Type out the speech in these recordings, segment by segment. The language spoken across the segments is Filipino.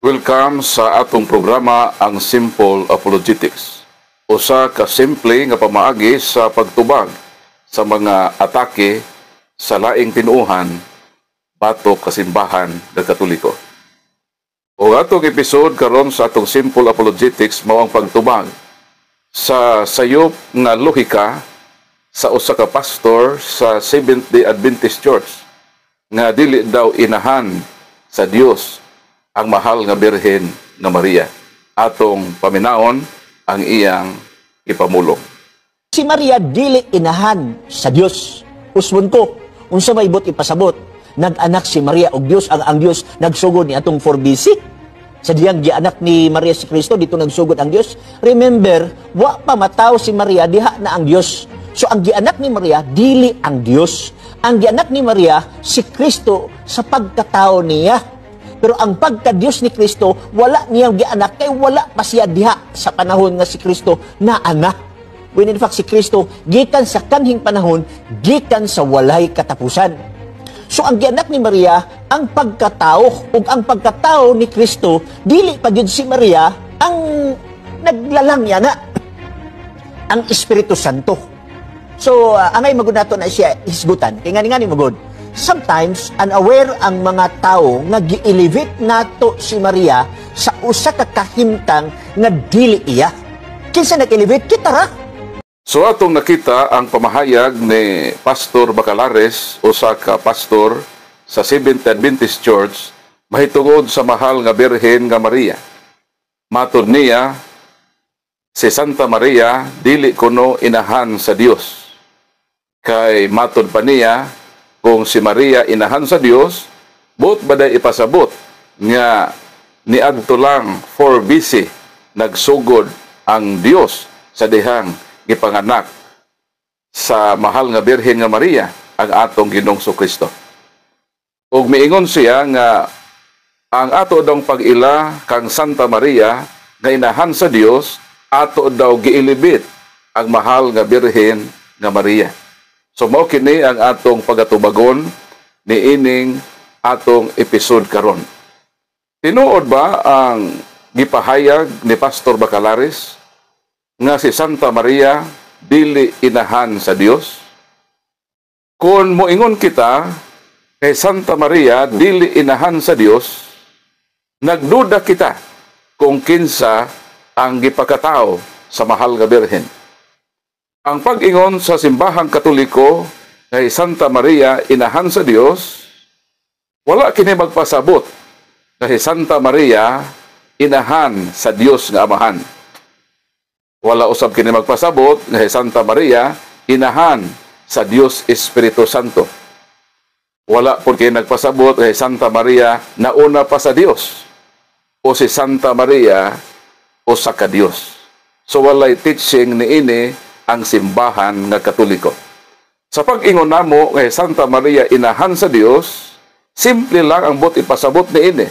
Welcome sa atong programa ang Simple Apologetics. Usa ka simple nga pamaagi sa pagtubag sa mga atake sa laing tinuohan batok kasimbahan ng Katoliko. O atong episode karon sa atong Simple Apologetics mao ang pagtubag sa sayop nga lohika sa usa ka pastor sa Seventh-day Adventist Church nga dili daw inahan sa Dios ang mahal nga Birhen nga Maria. Atong paminaon ang iyang ipamulong. Si Maria dili inahan sa Dios. Usbon ko, unsa may but ipasabot, nag-anak si Maria og Dios, ang Dios nagsugod ni atong 4BC. Sa diyang gianak ni Maria si Kristo, dito nagsugod ang Dios. Remember, wa pa mataw si Maria, diha na ang Dios. So ang gianak ni Maria, dili ang Dios. Ang gianak ni Maria, si Kristo sa pagkatao niya. Pero ang pagka-Diyos ni Kristo, wala niyang gianak, kay wala pa siya diha sa panahon nga si Kristo na anak. When in fact, si Kristo, gikan sa kanhing panahon, gikan sa walay katapusan. So ang gianak ni Maria, ang pagkatao, ug ang pagkatao ni Kristo, dili pa gyud si Maria ang naglalang yana, ang Espiritu Santo. So, angay magud nato na siya hisgutan. Kaya nga ni magud. Sometimes, unaware ang mga tao nga gi-elevate nato si Maria sa usa ka kahimtang nga dili iya. Kinsa nag-elevate? Kita ra. So atong nakita ang pamahayag ni Pastor Bacalares, usa ka pastor sa Seventh-day Adventist Church, mahitungod sa mahal nga Birhen nga Maria. Matud niya, si Santa Maria dili kuno inahan sa Dios. Kay matud pa niya, kung si Maria inahan sa Dios, but baday ipasabot nga niadto lang 4BC nagsugod ang Dios sa dihang gipanganak sa mahal nga Birhen nga Maria, ang atong Ginoong Kristo. Ug miingon siya nga ang ato daw pag-ila kang Santa Maria nga inahan sa Dios, ato daw giilibit ang mahal nga Birhen nga Maria. So mao kini ang atong pagatubagon ni ining atong episode karon. Tinuod ba ang gipahayag ni Pastor Bacalares nga si Santa Maria dili inahan sa Dios? Kung moingon kita kay Santa Maria dili inahan sa Dios, nagduda kita kung kinsa ang gipakatao sa mahal nga Birhen. Ang pag-ingon sa simbahang Katoliko kay Santa Maria inahan sa Dios, wala kini magpasabot kay Santa Maria inahan sa Dios nga Amahan. Wala usab kini magpasabot kay Santa Maria inahan sa Dios Espiritu Santo. Wala pud kini nagpasabot kay Santa Maria nauna pa sa Dios, o si Santa Maria usa ka Dios. So walay teaching niini ang simbahan nga Katoliko. Sa pag-ingon namo kay Santa Maria inahan sa Dios, simple lang ang but ipasabot niini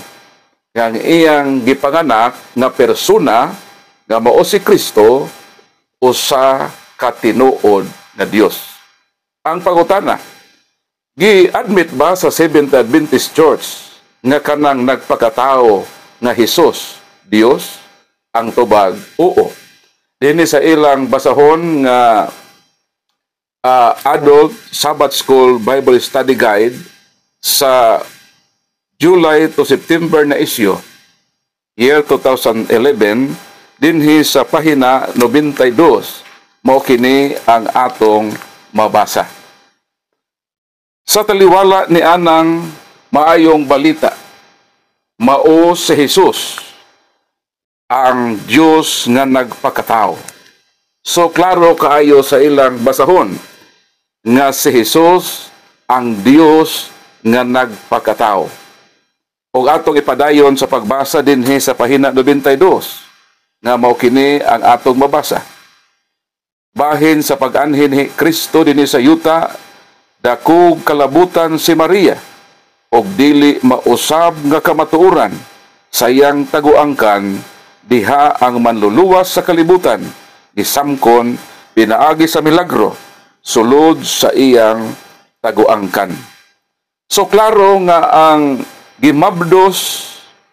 nga ang iyang gipanganak nga persona nga mao si Kristo usa ka tinuod nga Dios. Ang pangutana, gi-admit ba sa Seventh-day Adventist Church nga kanang nagpakatao nga Hesus Dios? Ang tubag, oo. Dinhi sa ilang basahon nga Adult Sabbath School Bible Study Guide sa July to September na issue, year 2011, dinhi sa pahina 92, mao kini ang atong mabasa. Sa taliwala ni anang maayong balita, mao si Jesus ang Diyos nga nagpakatao. So klaro kaayo sa ilang basahon nga si Jesus ang Diyos nga nagpakatao. Ug atong ipadayon sa pagbasa dinhi sa pahina 92 nga mao kini ang atong mabasa. Bahin sa pag-anhin ni Kristo dinhi sa yuta, dakog kalabutan si Maria og dili mausab nga kamatuoran, sayang taguangkan diha ang manluluwas sa kalibutan, gisamkon pinaagi sa milagro, sulod sa iyang taguangkan. So klaro nga ang gimabdos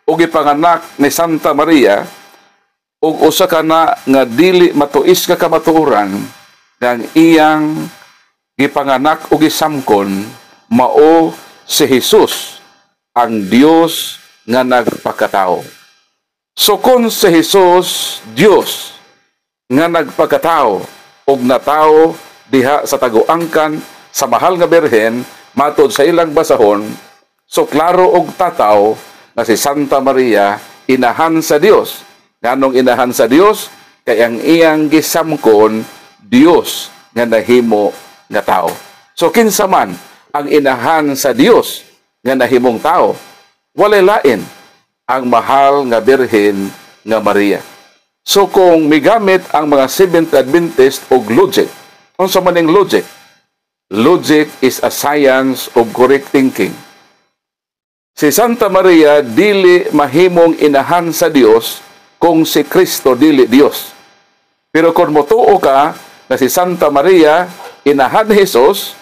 ug gipanganak ni Santa Maria ug usa ka na nga dili matuis nga kamatuoran nga iyang gipanganak ug gisamkon mao si Jesus, ang Dios nga nagpakatao. So kung si Jesus Dios nga nagpakatao ug natao diha sa taguangkan sa mahal nga Birhen matod sa ilang basahon, so klaro og tataw nga si Santa Maria inahan sa Dios. Nganong inahan sa Dios kay ang iyang gisamkon Dios nga nahimo nga tao. So kinsa man ang inahan sa Dios nga nahimong tao, walay lain ang mahal nga Birhen nga Maria. So kung migamit ang mga Seventh Adventist og logic, unsa man ning logic? Logic is a science of correct thinking. Si Santa Maria dili mahimong inahan sa Dios kung si Kristo dili Dios. Pero kung motuo ka na si Santa Maria inahan ni Jesus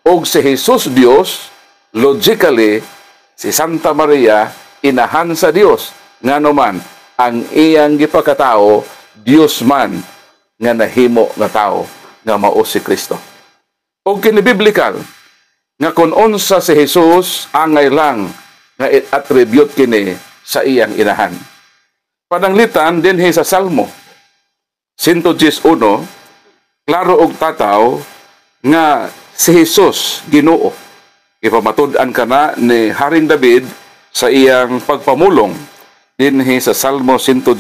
og si Jesus Dios, logically si Santa Maria inahan sa Dios. Ngano man ang iyang gipakatao Dios man nga nahimo nga tao nga mao si Kristo. Og kinibiblikal nga kun unsa si Jesus angay lang nga attribute kini sa iyang inahan. Pananglitan dinhi sa Salmo 111, klaro og tataw nga si Jesus Ginoo. Ipamatud-an kana ni Haring David sa iyang pagpamulong dinhi sa Salmo 111,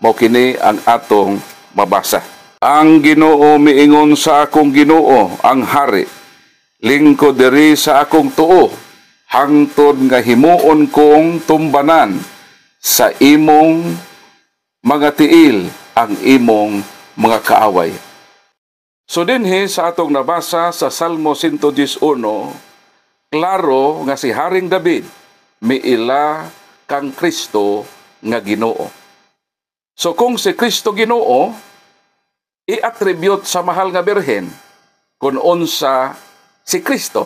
mao kini ang atong mabasa. Ang Ginoo miingon sa akong Ginoo, ang hari, lingkod diri sa akong tuo, hangtod nga himuon kong tumbanan sa imong mga tiil ang imong mga kaaway. So dinhi sa atong nabasa sa Salmo 111, klaro nga si Haring David miila kang Kristo nga Ginoo. So kung si Kristo Ginoo, i-attribute sa mahal nga Birhen kung unsa si Kristo.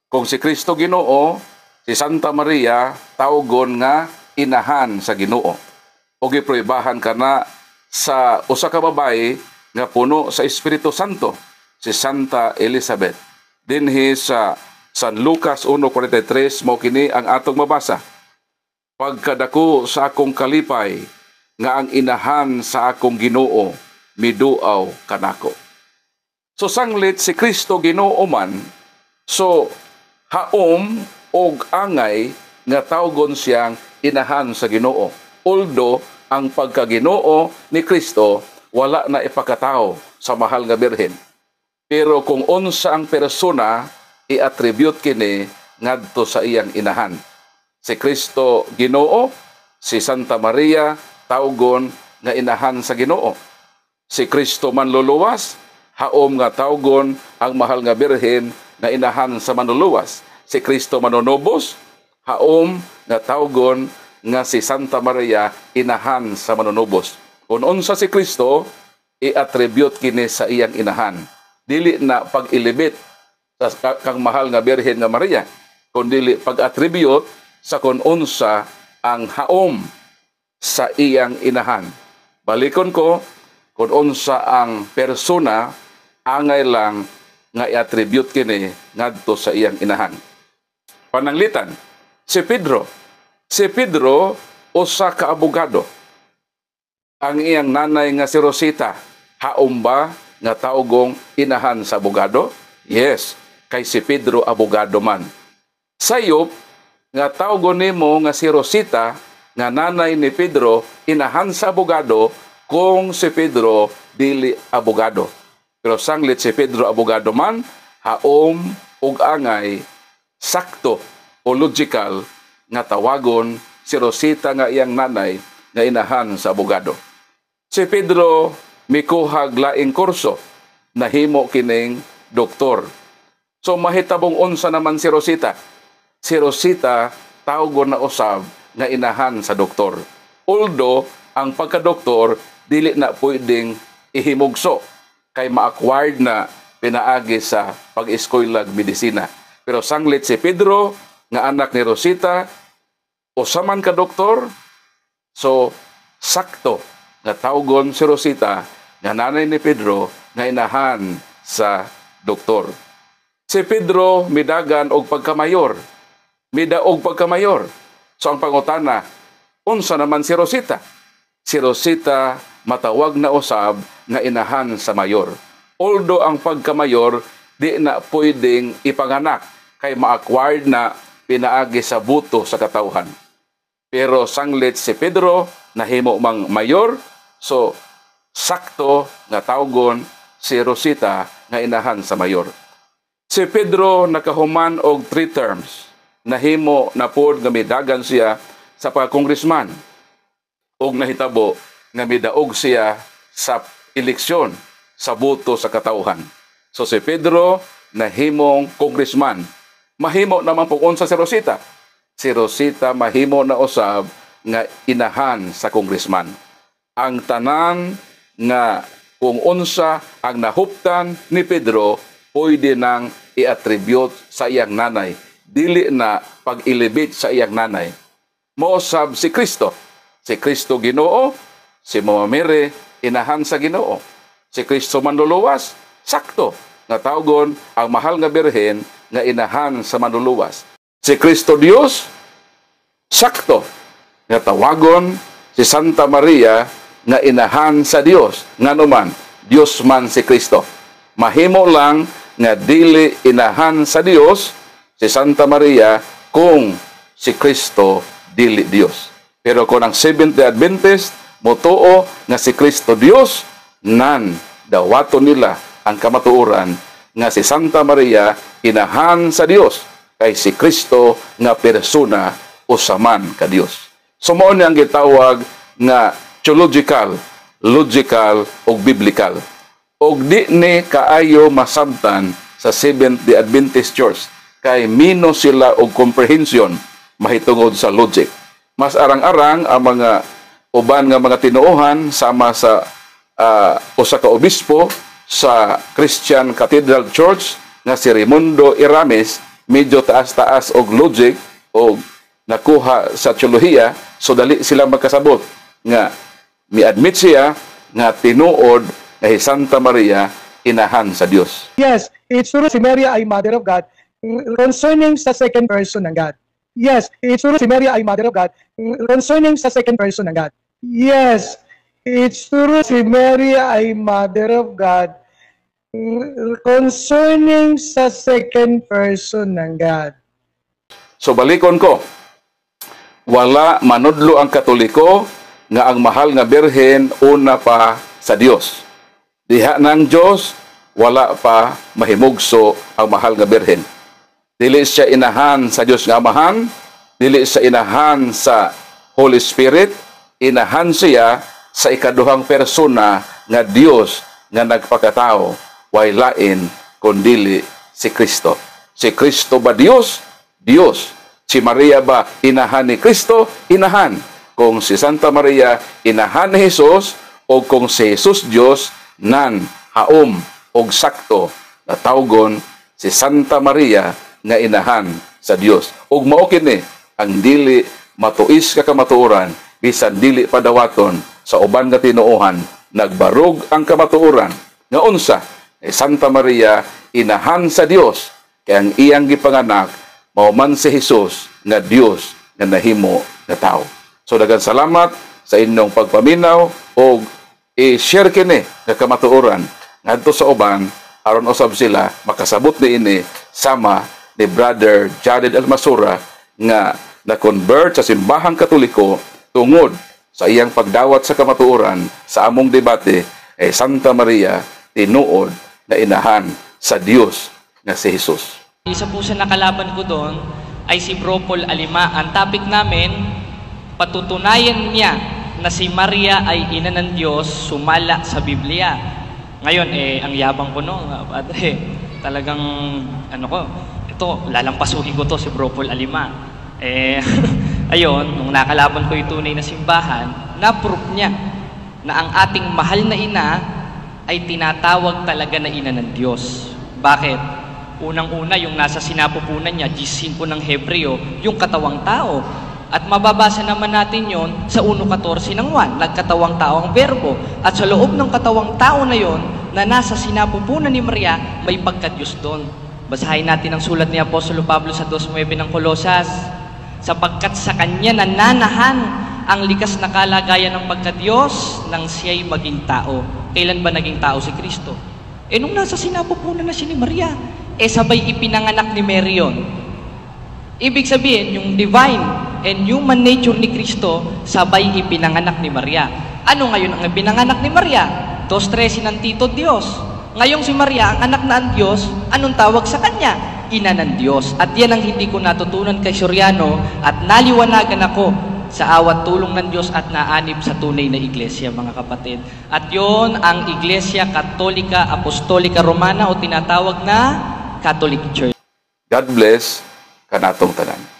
Kung si Kristo Ginoo, si Santa Maria tawgon nga inahan sa Ginoo. O giproibahan kana sa usa ka babae nga puno sa Espiritu Santo, si Santa Elizabeth. Dinhi sa San Lucas 1:43 mao kini ang atong mabasa. Pagkadako sa akong kalipay nga ang inahan sa akong Ginoo miduaw kanako. So sanglit si Kristo Ginoo man, so haom og angay nga tawgon siyang inahan sa Ginoo. Although ang pagkaginoo ni Kristo wala na ipakatao sa mahal nga Birhen. Pero kung unsa ang persona, i-attribute kini ngadto sa iyang inahan. Si Kristo Ginoo, si Santa Maria tawgon nga inahan sa Ginoo. Si Kristo manluluwas, haom nga tawgon ang mahal nga Birhen nga inahan sa manluluwas. Si Kristo manunubos, haom nga tawgon nga si Santa Maria inahan sa manunubos. Kung unsa si Kristo, i-attribute kini sa iyang inahan. Dili na pag-ilibit sa kang mahal nga Birhen nga Maria, kundi pag-attribute sa kung unsa ang haom sa iyang inahan. Balikon ko, kung unsa ang persona, angay lang nga i-attribute kini ngadto sa iyang inahan. Pananglitan, si Pedro. Si Pedro, usa ka abogado. Ang iyang nanay nga si Rosita, haom ba nga taugong inahan sa abogado? Yes, kay si Pedro abogado man. Sayop, nga tawgon nimo nga si Rosita, nga nanay ni Pedro, inahan sa abogado, kung si Pedro dili abogado. Pero sanglit si Pedro abogado man, haom ug angay, sakto o logical, nga tawagon si Rosita nga iyang nanay nga inahan sa abogado. Si Pedro mikuhag laing kurso, nahimo kining doktor. So mahitabong unsa naman si Rosita. Si Rosita tawgon na usab nga inahan sa doktor. Although ang pagka-doktor dili na pwedeng ihimugso kay ma-acquired na pinaagi sa pag-eskwela medisina. Pero sanglit si Pedro nga anak ni Rosita, usa man ka doktor, so sakto nga tawgon si Rosita nga nanay ni Pedro nga inahan sa doktor. Si Pedro midagan og pagkamayor. Midaog pagkamayor. So ang pangutana, unsa naman si Rosita? Si Rosita matawag na usab nga inahan sa mayor. Although ang pagkamayor di na pwedeng ipanganak kay ma-acquired na pinaagi sa buto sa katawhan. Pero sanglit si Pedro nahimo mang mayor, so sakto nga tawgon si Rosita nga inahan sa mayor. Si Pedro nakahuman og 3 terms. Nahimo na pod nga midagan siya sa pagkongresman. Og nahitabo nga midaog siya sa eleksyon sa boto sa katauhan. So si Pedro nahimong kongresman. Mahimo naman po unsa si Rosita. Si Rosita mahimo na usab nga inahan sa kongresman. Ang tanan nga kung unsa ang nahuptan ni Pedro pwede nang i-attribute sa iyang nanay. Dili na pag-elevate sa iyang nanay. Moosab si Kristo. Si Kristo Ginoo, si Mama Mary inahan sa Ginoo. Si Kristo manluluwas, sakto nga tawgon ang mahal nga birhen nga inahan sa manluluwas. Si Kristo Dios, sakto nga tawagon si Santa Maria nga inahan sa Dios. Nganuman, Dios man si Kristo. Mahimo lang nga dili inahan sa Dios si Santa Maria kung si Kristo dili Dios. Pero kung ang Seventh-day Adventist motuo nga si Kristo Dios, nan dawaton nila ang kamatuoran nga si Santa Maria inahan sa Dios kay si Kristo nga persona usaman ka Dios. So mao ni ang gitawag nga theological, logical ug biblical. Og di ni kaayo masabtan sa Seventh-day Adventist Church kay mino sila og comprehension mahitungod sa logic. Mas arang-arang ang mga uban nga mga tinuohan sama sa usa ka obispo sa Christian Cathedral Church nga si Raimundo Irames, medyo taas-taas og logic og nakuha sa teolohiya, so dali sila magkasabot nga mi-admit siya nga tinuod nga si Santa Maria inahan sa Dios. Yes, it's true si Maria ay Mother of God concerning sa second person ng God. Yes, it's true si Maria ay Mother of God concerning sa second person ng God. Yes, it's true si Maria ay Mother of God concerning sa second person ng God. So balikon ko, wala manudlo ang Katoliko nga ang mahal nga birhen una pa sa Dios. Diha ng Dios, wala pa mahimugso ang mahal nga birhen. Dili siya inahan sa Dios nga Amahan, dili siya inahan sa Holy Spirit, inahan siya sa ikaduhang persona nga Dios nga nagpakatao, way lain kundili si Kristo. Si Kristo ba Dios? Dios. Si Maria ba inahan ni Kristo? Inahan. Kung si Santa Maria inahan ni Jesus, o kung si Jesus Dios, nan haom og sakto na tawgon si Santa Maria nga inahan sa Dios. Ug mao kini ang dili matuis ka kamatuoran bisan dili padawaton sa uban nga tinuohan, nagbarog ang kamatuoran nga unsa Santa Maria inahan sa Dios kay ang iyang gipanganak mao man si Jesus nga Dios nga nahimo nga tao. So daghang salamat sa inyong pagpaminaw og i-share kini nga kamatuoran ngadto sa uban aron usab sila makasabot niini sama ni Brother Jared Almasura nga na-convert sa simbahang Katoliko tungod sa iyang pagdawat sa kamatuoran sa among debate ay Santa Maria tinuod na inahan sa Dios nga si Jesus. Isa po sa nakalaban ko doon ay si Bro Paul Alima. Ang topic namin, patutunayan niya na si Maria ay ina ng Diyos sumala sa Biblia. Ngayon, ang yabang ko no, padre, talagang, ito, lalampasuhin ko to si Bro Paul Alima. Ayun, nung nakalaban ko yung tunay na simbahan, na-proof niya na ang ating mahal na ina ay tinatawag talaga na ina ng Diyos. Bakit? Unang-una, yung nasa sinapupunan niya, G5 ng Hebreo, yung katawang tao. At mababasa naman natin yon sa 1:14 ng 1, nagkatawang tao ang berbo. At sa loob ng katawang tao na yon, na nasa sinapupunan ni Maria, may pagka-Diyos doon. Basahin natin ang sulat ni Apostolo Pablo sa 2:9 ng Kolosas. Sapagkat sa kanya nananahan ang likas na kalagayan ng pagka-Diyos nang siya'y maging tao. Kailan ba naging tao si Kristo? Nung nasa sinapupunan na siya ni Maria, sabay ipinanganak ni Mary yun. Ibig sabihin, yung divine and human nature ni Kristo, sabay ipinanganak ni Maria. Ano ngayon ang ipinanganak ni Maria? 2:13 ng Tito Diyos. Ngayong si Maria, ang anak na ang Diyos, anong tawag sa kanya? Ina ng Diyos. At yan ang hindi ko natutunan kay Soriano at naliwanagan ako sa awat tulong ng Diyos at naanib sa tunay na iglesia, mga kapatid. At yon ang Iglesia Katolika Apostolika Romana o tinatawag na Catholic Church. God bless kanatong tanan.